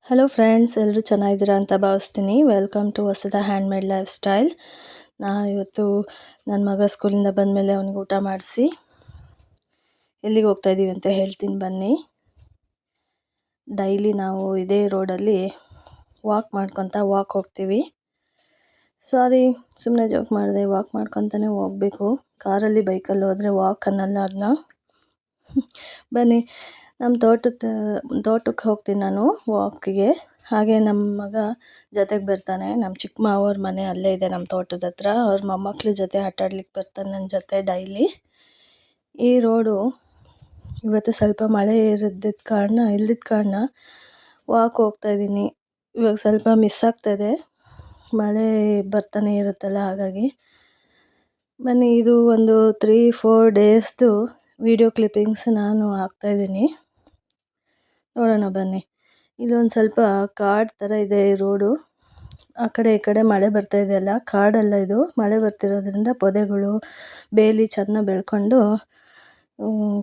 Hello friends, ಎಲ್ಲರೂ ಚೆನ್ನಾಗಿದ್ದೀರಾ ಅಂತ ಭಾವಿಸ್ತೀನಿ. ವೆಲ್ಕಮ್ ಟು ಹೊಸದ ಹ್ಯಾಂಡ್ಮೇಡ್ ಲೈಫ್ ಸ್ಟೈಲ್. ಇವತ್ತು ನನ್ನ ಮಗ ಸ್ಕೂಲಿಂದ ಬಂದಮೇಲೆ ಅವನಿಗೆ ಊಟ ಮಾಡಿಸಿ ಎಲ್ಲಿಗೆ ಹೋಗ್ತಾ ಇದ್ದೀವಿ ಅಂತ ಹೇಳ್ತೀನಿ ಬನ್ನಿ. ಡೈಲಿ ನಾವು ಇದೇ ರೋಡಲ್ಲಿ ವಾಕ್ ಹೋಗ್ತೀವಿ. ಸಾರಿ, ಸುಮ್ಮನೆ ಜೋಕ್ ಮಾಡಿದೆ. ವಾಕ್ ಮಾಡ್ಕೊತಾನೆ ಹೋಗಬೇಕು. ಕಾರಲ್ಲಿ ಬೈಕಲ್ಲಿ ಹೋದರೆ ವಾಕ್ ಅನ್ನಲ್ಲ ಅದನ್ನ. ಬನ್ನಿ, ನಮ್ಮ ತೋಟಕ್ಕೆ ಹೋಗ್ತೀನಿ ನಾನು ವಾಕಿಗೆ. ಹಾಗೆ ನಮ್ಮ ಮಗ ಜೊತೆಗೆ ಬರ್ತಾನೆ. ನಮ್ಮ ಚಿಕ್ಕ ಮಾವವ್ರ ಮನೆ ಅಲ್ಲೇ ಇದೆ, ನಮ್ಮ ತೋಟದ ಹತ್ರ. ಅವ್ರ ಮೊಮ್ಮಕ್ಳ ಜೊತೆ ಆಟ ಆಡ್ಲಿಕ್ಕೆ ಬರ್ತಾನೆ ನನ್ನ ಜೊತೆ ಡೈಲಿ. ಈ ರೋಡು ಇವತ್ತು ಸ್ವಲ್ಪ ಮಳೆ ಇಲ್ದಿದ್ದ ಕಾರಣ ವಾಕ್ ಹೋಗ್ತಾ ಇದ್ದೀನಿ. ಇವಾಗ ಸ್ವಲ್ಪ ಮಿಸ್ ಆಗ್ತಾಯಿದೆ, ಮಳೆ ಬರ್ತಾನೆ ಇರುತ್ತಲ್ಲ, ಹಾಗಾಗಿ. ಬನ್ನಿ, ಇದು ಒಂದು 3-4 ಡೇಸ್ದು ವಿಡಿಯೋ ಕ್ಲಿಪ್ಪಿಂಗ್ಸ್ ನಾನು ಹಾಕ್ತಾಯಿದ್ದೀನಿ, ನೋಡೋಣ ಬನ್ನಿ. ಇಲ್ಲೊಂದು ಸ್ವಲ್ಪ ಕಾಡು ಥರ ಇದೆ ಈ ರೋಡು. ಆ ಕಡೆ ಈ ಕಡೆ ಮಳೆ ಬರ್ತಾ ಇದೆಯಲ್ಲ, ಕಾಡಲ್ಲ ಇದು. ಮಳೆ ಬರ್ತಿರೋದ್ರಿಂದ ಪೊದೆಗಳು ಬೇಲಿ ಚೆನ್ನಾಗಿ ಬೆಳ್ಕೊಂಡು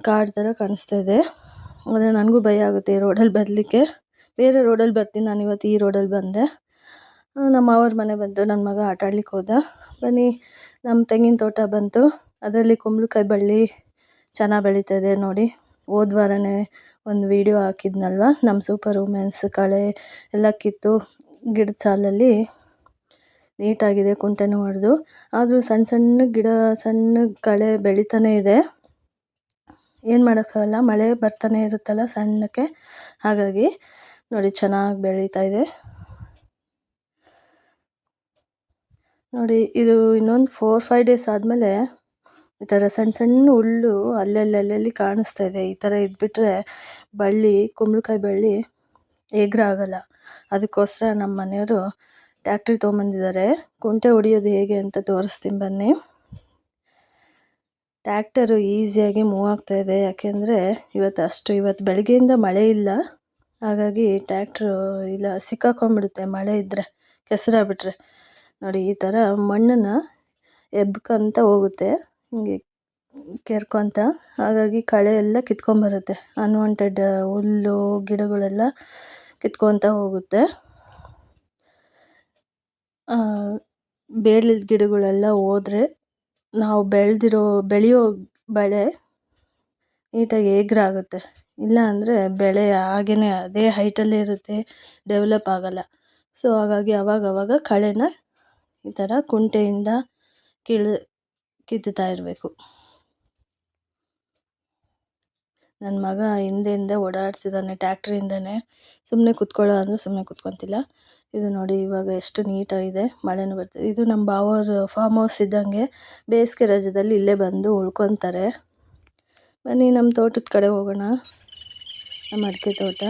ಕಾಡು ಥರ ಕಾಣಿಸ್ತಾ ಇದೆ. ಆದರೆ ನನಗೂ ಭಯ ಆಗುತ್ತೆ ಈ ರೋಡಲ್ಲಿ ಬರಲಿಕ್ಕೆ. ಬೇರೆ ರೋಡಲ್ಲಿ ಬರ್ತೀನಿ ನಾನು, ಇವತ್ತು ಈ ರೋಡಲ್ಲಿ ಬಂದೆ. ನಮ್ಮ ಅವ್ರ ಮನೆ ಬಂತು, ನನ್ನ ಮಗ ಆಟ ಆಡ್ಲಿಕ್ಕೆ ಹೋದ. ಬನ್ನಿ, ನಮ್ಮ ತೆಂಗಿನ ತೋಟ ಬಂತು. ಅದರಲ್ಲಿ ಕುಂಬಳಕಾಯಿ ಬಳ್ಳಿ ಚೆನ್ನಾಗಿ ಬೆಳೀತಾ ಇದೆ ನೋಡಿ. ಹೋದ ವಾರನೇ ಒಂದು ವಿಡಿಯೋ ಹಾಕಿದ್ನಲ್ವ, ನಮ್ಮ ಸೂಪರ್ ವುಮೆನ್ಸ್ ಕಳೆ ಎಲ್ಲ ಕಿತ್ತು ಗಿಡದ ಸಾಲಲ್ಲಿ ನೀಟಾಗಿದೆ, ಕುಂಟೆನೂ ಹೊಡೆದು. ಆದರೂ ಸಣ್ಣ ಸಣ್ಣ ಗಿಡ, ಸಣ್ಣ ಕಳೆ ಬೆಳೀತಾನೆ ಇದೆ. ಏನು ಮಾಡೋಕ್ಕಾಗಲ್ಲ, ಮಳೆ ಬರ್ತಾನೆ ಇರುತ್ತಲ್ಲ ಸಣ್ಣಕ್ಕೆ, ಹಾಗಾಗಿ ನೋಡಿ ಚೆನ್ನಾಗಿ ಬೆಳೀತಾ ಇದೆ. ನೋಡಿ, ಇದು ಇನ್ನೊಂದು 4-5 ಡೇಸ್ ಆದಮೇಲೆ ಈ ಥರ ಸಣ್ಣ ಸಣ್ಣ ಹುಲ್ಲು ಅಲ್ಲಲ್ಲಿ ಕಾಣಿಸ್ತಾ ಇದೆ. ಈ ಥರ ಇದ್ಬಿಟ್ರೆ ಕುಂಬಳಕಾಯಿ ಬಳ್ಳಿ ಆಗಲ್ಲ. ಅದಕ್ಕೋಸ್ಕರ ನಮ್ಮ ಮನೆಯವರು ಟ್ಯಾಕ್ಟ್ರಿ ತೊಗೊಂಬಂದಿದ್ದಾರೆ. ಕುಂಟೆ ಹೊಡಿಯೋದು ಹೇಗೆ ಅಂತ ತೋರಿಸ್ತೀನಿ ಬನ್ನಿ. ಟ್ಯಾಕ್ಟರು ಈಸಿಯಾಗಿ ಮೂವ್ ಆಗ್ತಾ ಇದೆ, ಯಾಕೆಂದರೆ ಇವತ್ತು ಬೆಳಗ್ಗೆಯಿಂದ ಮಳೆ ಇಲ್ಲ. ಹಾಗಾಗಿ ಟ್ಯಾಕ್ಟ್ರು ಇಲ್ಲ ಸಿಕ್ಕಾಕೊಂಡ್ಬಿಡುತ್ತೆ ಮಳೆ ಇದ್ದರೆ, ಕೆಸರಾಗ್ಬಿಟ್ರೆ. ನೋಡಿ, ಈ ಥರ ಮಣ್ಣನ್ನು ಎಬ್ಕೊಂತ ಹೋಗುತ್ತೆ, ಹಿಂಗೆ ಕೆರ್ಕೊತ. ಹಾಗಾಗಿ ಕಳೆ ಎಲ್ಲ ಕಿತ್ಕೊಂಬರುತ್ತೆ, ಅನ್ವಾಂಟೆಡ್ ಹುಲ್ಲು ಗಿಡಗಳೆಲ್ಲ ಕಿತ್ಕೊತ ಹೋಗುತ್ತೆ. ಬೇಡಲಿದ್ದ ಗಿಡಗಳೆಲ್ಲ ಹೋದರೆ ನಾವು ಬೆಳೆಯೋ ಬೆಳೆ ನೀಟಾಗಿ ಆಗುತ್ತೆ. ಇಲ್ಲ ಅಂದರೆ ಬೆಳೆ ಹಾಗೇ ಅದೇ ಹೈಟಲ್ಲೇ ಇರುತ್ತೆ, ಡೆವಲಪ್ ಆಗಲ್ಲ. ಸೊ ಹಾಗಾಗಿ ಅವಾಗವಾಗ ಕಳೆನ ಈ ಥರ ಕುಂಟೆಯಿಂದ ಕಿತ್ತುತ್ತಾ ಇರಬೇಕು. ನನ್ನ ಮಗ ಹಿಂದೆ ಓಡಾಡ್ತಿದ್ದಾನೆ ಟ್ಯಾಕ್ಟ್ರಿಯಿಂದನೇ. ಸುಮ್ಮನೆ ಕೂತ್ಕೊಳ್ಳೋ ಅಂದರೆ ಸುಮ್ಮನೆ ಕೂತ್ಕೊತಿಲ್ಲ. ಇದು ನೋಡಿ, ಇವಾಗ ಎಷ್ಟು ನೀಟಾಗಿದೆ, ಮಳೆನೂ ಬರ್ತಿದೆ. ಇದು ನಮ್ಮ ಬಾವವ್ರ ಫಾರ್ಮ್ ಹೌಸ್ ಇದ್ದಂಗೆ. ಬೇಸಿಗೆ ರಜದಲ್ಲಿ ಇಲ್ಲೇ ಬಂದು ಉಳ್ಕೊತಾರೆ. ಬನ್ನಿ, ನಮ್ಮ ತೋಟದ ಕಡೆ ಹೋಗೋಣ, ನಮ್ಮ ಅಡಿಕೆ ತೋಟ.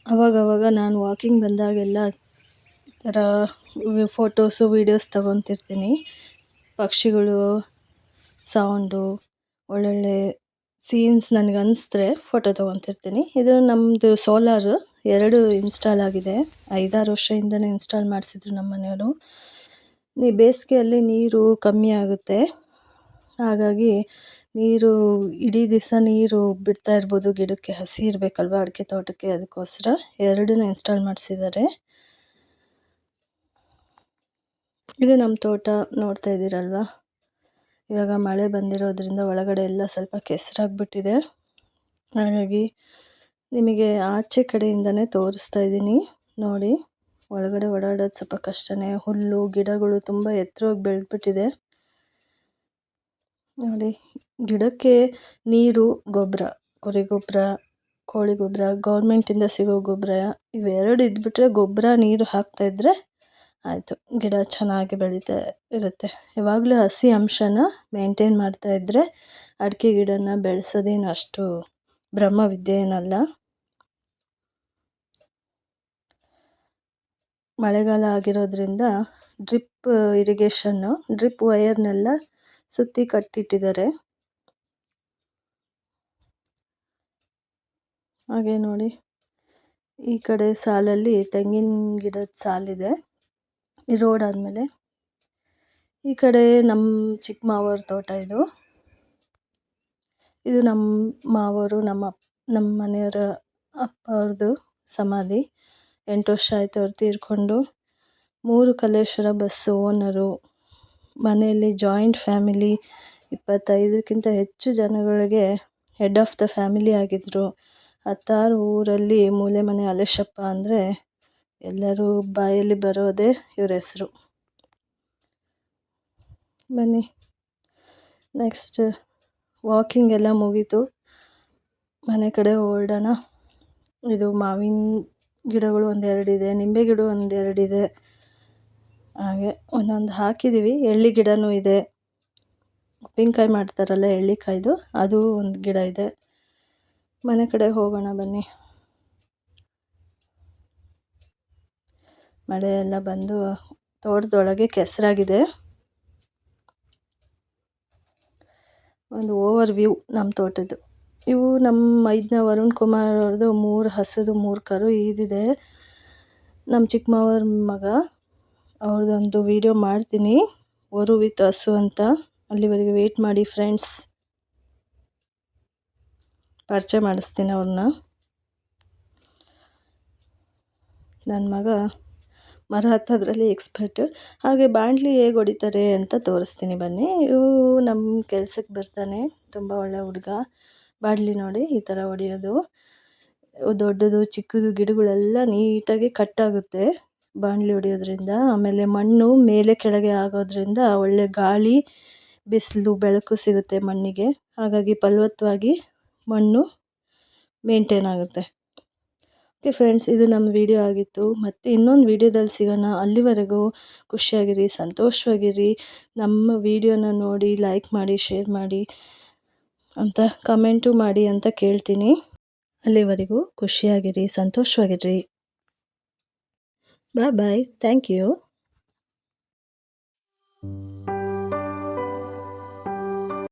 ಅವಾಗವಾಗ ನಾನು ವಾಕಿಂಗ್ ಬಂದಾಗೆಲ್ಲ ಈ ಥರ ಫೋಟೋಸು ವೀಡಿಯೋಸ್ ತೊಗೊತಿರ್ತೀನಿ. ಪಕ್ಷಿಗಳು ಸೌಂಡು, ಒಳ್ಳೊಳ್ಳೆ ಸೀನ್ಸ್ ನನಗೆ ಅನಿಸಿದ್ರೆ ಫೋಟೋ ತೊಗೊತಿರ್ತೀನಿ. ಇದು ನಮ್ಮದು ಸೋಲಾರು 2 ಇನ್ಸ್ಟಾಲ್ ಆಗಿದೆ. 5-6 ವರ್ಷದಿಂದನೇ ಇನ್ಸ್ಟಾಲ್ ಮಾಡಿಸಿದ್ರು ನಮ್ಮ ಮನೆಯವರು. ಬೇಸಿಗೆಯಲ್ಲಿ ನೀರು ಕಮ್ಮಿ ಆಗುತ್ತೆ, ಹಾಗಾಗಿ ಇಡೀ ದಿವಸ ನೀರು ಬಿಡ್ತಾ ಇರ್ಬೋದು ಗಿಡಕ್ಕೆ. ಹಸಿ ಇರಬೇಕಲ್ವ ಅಡಿಕೆ ತೋಟಕ್ಕೆ, ಅದಕ್ಕೋಸ್ಕರ 2 ಇನ್ಸ್ಟಾಲ್ ಮಾಡಿಸಿದ್ದಾರೆ. ಇದು ನಮ್ಮ ತೋಟ ನೋಡ್ತಾ ಇದ್ದೀರಲ್ವ. ಇವಾಗ ಮಳೆ ಬಂದಿರೋದ್ರಿಂದ ಒಳಗಡೆ ಎಲ್ಲ ಸ್ವಲ್ಪ ಕೆಸರಾಗ್ಬಿಟ್ಟಿದೆ. ಹಾಗಾಗಿ ನಿಮಗೆ ಆಚೆ ಕಡೆಯಿಂದನೇ ತೋರಿಸ್ತಾ ಇದ್ದೀನಿ ನೋಡಿ. ಒಳಗಡೆ ಓಡಾಡೋದು ಸ್ವಲ್ಪ ಕಷ್ಟನೇ. ಹುಲ್ಲು ಗಿಡಗಳು ತುಂಬ ಎತ್ತರವಾಗಿ ಬೆಳೆದ್ಬಿಟ್ಟಿದೆ ನೋಡಿ. ಗಿಡಕ್ಕೆ ನೀರು, ಗೊಬ್ಬರ, ಕುರಿ ಗೊಬ್ಬರ, ಕೋಳಿ ಗೊಬ್ಬರ, ಗೌರ್ಮೆಂಟಿಂದ ಸಿಗೋ ಗೊಬ್ಬರ, ಇವೆರಡು ಇದ್ಬಿಟ್ರೆ, ಗೊಬ್ಬರ ನೀರು ಹಾಕ್ತಾಯಿದ್ರೆ ಆಯಿತು, ಗಿಡ ಚೆನ್ನಾಗಿ ಬೆಳೀತಾ ಇರುತ್ತೆ. ಯಾವಾಗಲೂ ಹಸಿ ಅಂಶನ ಮೇಂಟೈನ್ ಮಾಡ್ತಾಯಿದ್ರೆ ಅಡಿಕೆ ಗಿಡನ ಬೆಳೆಸೋದೇನು ಅಷ್ಟು ಬ್ರಹ್ಮವಿದ್ಯೆ ಏನಲ್ಲ. ಮಳೆಗಾಲ ಆಗಿರೋದ್ರಿಂದ ಡ್ರಿಪ್ ಇರಿಗೇಷನ್ನು, ಡ್ರಿಪ್ ವೈರ್ನೆಲ್ಲ ಸುತ್ತಿ ಕಟ್ಟಿಟ್ಟಿದ್ದಾರೆ. ಹಾಗೆ ನೋಡಿ, ಈ ಕಡೆ ಸಾಲಲ್ಲಿ ತೆಂಗಿನ ಗಿಡದ ಸಾಲಿದೆ. ಈ ರೋಡ್ ಆದಮೇಲೆ ಈ ಕಡೆ ನಮ್ಮ ಚಿಕ್ಕ ಮಾವವ್ರ ತೋಟ ಇದು. ಇದು ನಮ್ಮ ಮಾವರು, ನಮ್ಮ ಮನೆಯವರ ಅಪ್ಪ ಅವ್ರದ್ದು ಸಮಾಧಿ. 8 ವರ್ಷ ಆಯಿತು ಅವ್ರು ತೀರ್ಕೊಂಡು. 3 ಕಲ್ಲೇಶ್ವರ ಬಸ್ ಓನರು. ಮನೆಯಲ್ಲಿ ಜಾಯಿಂಟ್ ಫ್ಯಾಮಿಲಿ, 25ಕ್ಕಿಂತ ಹೆಚ್ಚು ಜನಗಳಿಗೆ ಹೆಡ್ ಆಫ್ ದ ಫ್ಯಾಮಿಲಿ ಆಗಿದ್ದರು. 16 ಊರಲ್ಲಿ ಮೂಲೆ ಮನೆ ಹಾಲೇಶಪ್ಪ ಅಂದರೆ ಎಲ್ಲರೂ ಬಾಯಲ್ಲಿ ಬರೋದೇ ಇವ್ರ ಹೆಸರು. ಬನ್ನಿ, ನೆಕ್ಸ್ಟ್ ವಾಕಿಂಗ್ ಎಲ್ಲ ಮುಗೀತು, ಮನೆ ಕಡೆ ಹೊರಡೋಣ. ಇದು ಮಾವಿನ ಗಿಡಗಳು 1-2 ಇದೆ, ನಿಂಬೆ ಗಿಡ 1-2 ಇದೆ, ಹಾಗೆ ಒಂದೊಂದು ಹಾಕಿದ್ದೀವಿ. ಎಳ್ಳಿ ಗಿಡನೂ ಇದೆ, ಉಪ್ಪಿನಕಾಯಿ ಮಾಡ್ತಾರಲ್ಲ ಎಳ್ಳಿಕಾಯ್ದು, ಅದು ಒಂದು ಗಿಡ ಇದೆ. ಮನೆ ಕಡೆ ಹೋಗೋಣ ಬನ್ನಿ. ಮಳೆ ಎಲ್ಲ ಬಂದು ತೋಟದೊಳಗೆ ಕೆಸರಾಗಿದೆ. ಒಂದು ಓವರ್ ವ್ಯೂ ನಮ್ಮ ತೋಟದ್ದು. ಇವು ನಮ್ಮ ಮೈದ್ನ ವರುಣ್ ಕುಮಾರ್ ಅವ್ರದ್ದು 3 ಹಸುದು 3 ಕರು ಈದಿದೆ. ನಮ್ಮ ಚಿಕ್ಕ ಮಾವರ ಮಗ ಅವ್ರದ್ದೊಂದು ವಿಡಿಯೋ ಮಾಡ್ತೀನಿ, ವರು ವಿತ್ ಹಸು ಅಂತ. ಅಲ್ಲಿವರೆಗೆ ವೆಯ್ಟ್ ಮಾಡಿ ಫ್ರೆಂಡ್ಸ್, ಪರಿಚಯ ಮಾಡಿಸ್ತೀನಿ ಅವ್ರನ್ನ. ನನ್ನ ಮಗ ಮರ ಹತ್ತೋದ್ರಲ್ಲಿ ಎಕ್ಸ್ಪರ್ಟ್. ಹಾಗೆ ಬಾಣಲಿ ಹೇಗೆ ಹೊಡಿತಾರೆ ಅಂತ ತೋರಿಸ್ತೀನಿ ಬನ್ನಿ. ಇವು ನಮ್ಮ ಕೆಲಸಕ್ಕೆ ಬರ್ತಾನೆ, ತುಂಬ ಒಳ್ಳೆ ಹುಡುಗ. ಬಾಣಲಿ ನೋಡಿ ಈ ಥರ ಹೊಡೆಯೋದು. ದೊಡ್ಡದು ಚಿಕ್ಕದು ಗಿಡಗಳೆಲ್ಲ ನೀಟಾಗಿ ಕಟ್ಟಾಗುತ್ತೆ ಬಾಣಲಿ ಹೊಡೆಯೋದ್ರಿಂದ. ಆಮೇಲೆ ಮಣ್ಣು ಮೇಲೆ ಕೆಳಗೆ ಆಗೋದ್ರಿಂದ ಒಳ್ಳೆ ಗಾಳಿ, ಬಿಸಿಲು, ಬೆಳಕು ಸಿಗುತ್ತೆ ಮಣ್ಣಿಗೆ. ಹಾಗಾಗಿ ಫಲವತ್ತವಾಗಿ ಮಣ್ಣು ಮೇಂಟೈನ್ ಆಗುತ್ತೆ. ಓಕೆ ಫ್ರೆಂಡ್ಸ್, ಇದು ನಮ್ಮ ವಿಡಿಯೋ ಆಗಿತ್ತು. ಮತ್ತು ಇನ್ನೊಂದು ವಿಡಿಯೋದಲ್ಲಿ ಸಿಗೋಣ. ಅಲ್ಲಿವರೆಗೂ ಖುಷಿಯಾಗಿರಿ, ಸಂತೋಷವಾಗಿರಿ. ನಮ್ಮ ವಿಡಿಯೋನ ನೋಡಿ ಲೈಕ್ ಮಾಡಿ, ಶೇರ್ ಮಾಡಿ ಅಂತ ಕಮೆಂಟು ಮಾಡಿ ಅಂತ ಕೇಳ್ತೀನಿ. ಅಲ್ಲಿವರೆಗೂ ಖುಷಿಯಾಗಿರಿ, ಸಂತೋಷವಾಗಿರಿ. ಬಾಯ್ ಬಾಯ್, ಥ್ಯಾಂಕ್ ಯು.